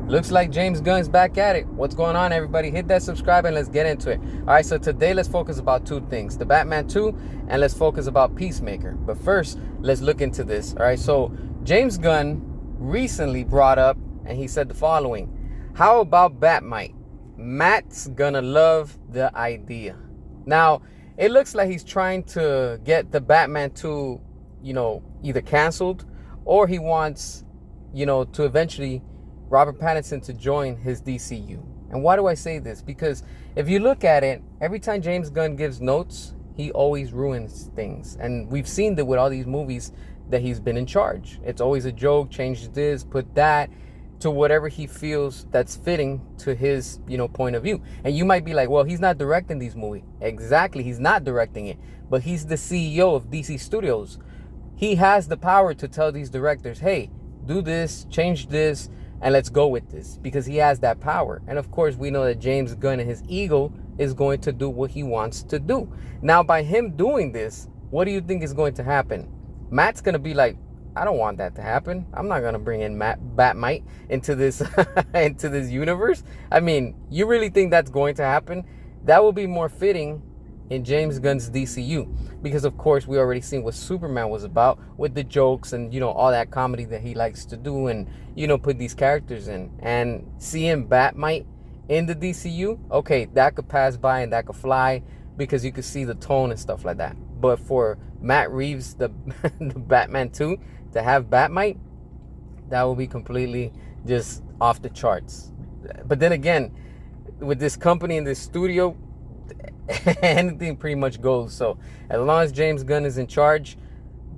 Looks like James Gunn's back at it. What's going on, everybody? Hit that subscribe and let's get into it. All right, so today let's focus about two things. The Batman 2 and let's focus about Peacemaker. But first, let's look into this. All right, so James Gunn recently brought up and he said the following. How about Batmite? Matt's gonna love the idea. Now, it looks like he's trying to get the Batman 2, either canceled or he wants, to eventually Robert Pattinson to join his DCU. And why do I say this? Because if you look at it, every time James Gunn gives notes, he always ruins things. And we've seen that with all these movies that he's been in charge. It's always a joke, change this, put that, to whatever he feels that's fitting to his, point of view. And you might be like, well, he's not directing these movies. Exactly, he's not directing it. But he's the CEO of DC Studios. He has the power to tell these directors, hey, do this, change this, and let's go with this, because he has that power. And of course, we know that James Gunn and his ego is going to do what he wants to do. Now, by him doing this, what do you think is going to happen? Matt's going to be like, I don't want that to happen. I'm not going to bring in Batmite into this into this universe. I mean, you really think that's going to happen? That will be more fitting in James Gunn's DCU, because of course we already seen what Superman was about with the jokes and all that comedy that he likes to do and put these characters in. And seeing Batmite in the DCU, okay, that could pass by and that could fly, because you could see the tone and stuff like that. But for Matt Reeves, the Batman 2, to have Batmite, that will be completely just off the charts. But then again, with this company and this studio, anything pretty much goes. So as long as James Gunn is in charge,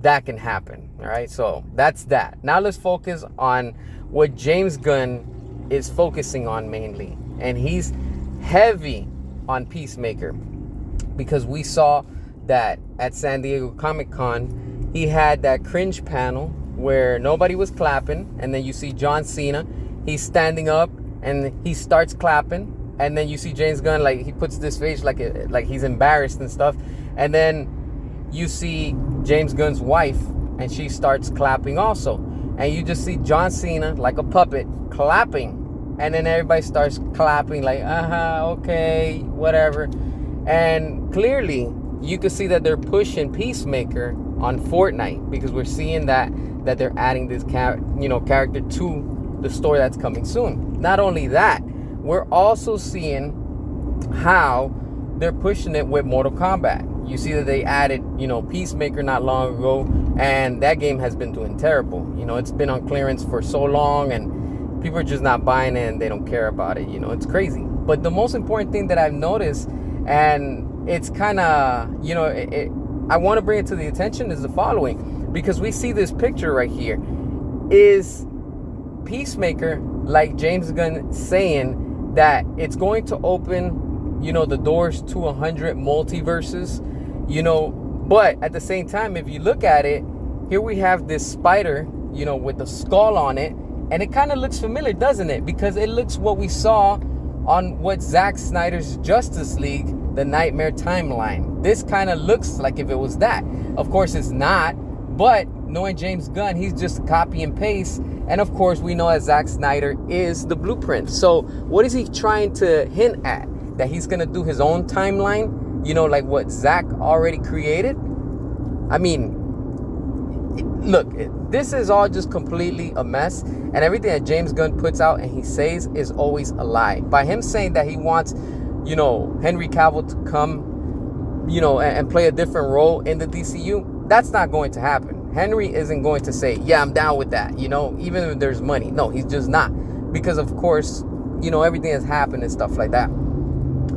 that can happen. All right, so that's that. Now let's focus on what James Gunn is focusing on mainly, and he's heavy on Peacemaker, because we saw that at San Diego Comic-Con he had that cringe panel where nobody was clapping, and then you see John Cena, he's standing up and he starts clapping. And then you see James Gunn, like, he puts this face like he's embarrassed and stuff. And then you see James Gunn's wife, and she starts clapping also. And you just see John Cena, like a puppet, clapping. And then everybody starts clapping like, okay, whatever. And clearly, you can see that they're pushing Peacemaker on Fortnite, because we're seeing that they're adding this character to the story that's coming soon. Not only that, we're also seeing how they're pushing it with Mortal Kombat. You see that they added, Peacemaker not long ago, and that game has been doing terrible. It's been on clearance for so long, and people are just not buying it, and they don't care about it. It's crazy. But the most important thing that I've noticed, and it's kind of, I want to bring it to the attention, is the following. Because we see this picture right here. Is Peacemaker, like James Gunn saying, that it's going to open, the doors to 100 multiverses, but at the same time, if you look at it, here we have this spider, with the skull on it, and it kind of looks familiar, doesn't it? Because it looks what we saw on what Zack Snyder's Justice League, the Nightmare Timeline. This kind of looks like if it was that. Of course, it's not, but knowing James Gunn, he's just copy and paste. And of course, we know that Zack Snyder is the blueprint. So what is he trying to hint at? That he's going to do his own timeline? Like what Zack already created? I mean, look, this is all just completely a mess. And everything that James Gunn puts out and he says is always a lie. By him saying that he wants, Henry Cavill to come, and play a different role in the DCU, that's not going to happen. Henry isn't going to say, yeah, I'm down with that, even if there's money. No, he's just not. Because, of course, everything has happened and stuff like that.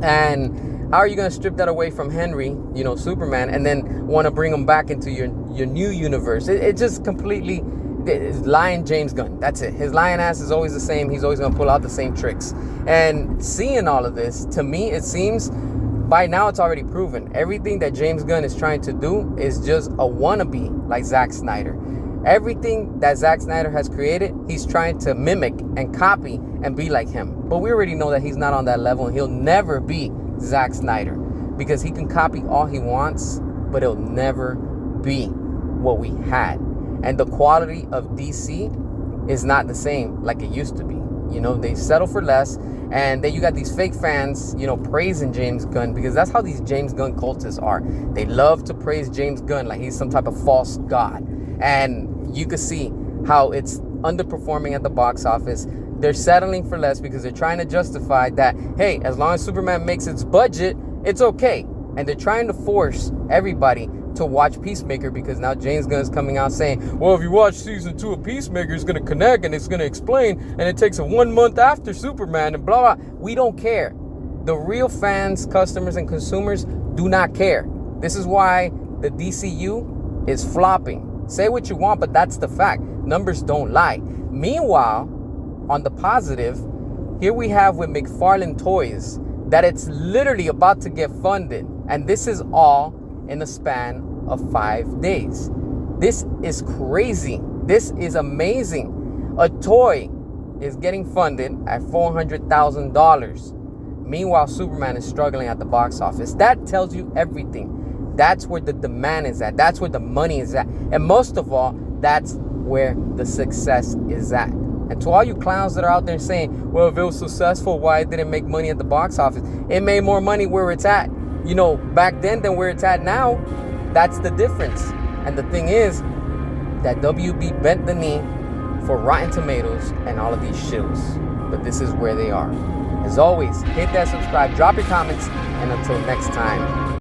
And how are you going to strip that away from Henry, Superman, and then want to bring him back into your new universe? It just completely is lying James Gunn. That's it. His lying ass is always the same. He's always going to pull out the same tricks. And seeing all of this, to me, it seems by now it's already proven. Everything that James Gunn is trying to do is just a wannabe like Zack Snyder. Everything that Zack Snyder has created, he's trying to mimic and copy and be like him. But we already know that he's not on that level, and he'll never be Zack Snyder, because he can copy all he wants, but it'll never be what we had. And the quality of DC is not the same like it used to be. You know, they settle for less. And then you got these fake fans, you know, praising James Gunn, because that's how these James Gunn cultists are. They love to praise James Gunn like he's some type of false god. And you can see how it's underperforming at the box office. They're settling for less because they're trying to justify that, hey, as long as Superman makes its budget, it's okay. And they're trying to force everybody to watch Peacemaker, because now James Gunn is coming out saying, well, if you watch season 2 of Peacemaker, it's going to connect and it's going to explain, and it takes 1 month after Superman and blah, blah. We don't care. The real fans, customers, and consumers do not care. This is why the DCU is flopping. Say what you want, but that's the fact. Numbers don't lie. Meanwhile, on the positive, here we have with McFarlane Toys that it's literally about to get funded. And this is all in the span of 5 days. This is crazy. This is amazing. A toy is getting funded at $400,000. Meanwhile, Superman is struggling at the box office. That tells you everything. That's where the demand is at. That's where the money is at. And most of all, that's where the success is at. And to all you clowns that are out there saying, well, if it was successful, why it didn't make money at the box office? It made more money where it's at, you know, back then than where it's at now. That's the difference. And the thing is that WB bent the knee for Rotten Tomatoes and all of these shills. But this is where they are. As always, hit that subscribe, drop your comments, and until next time,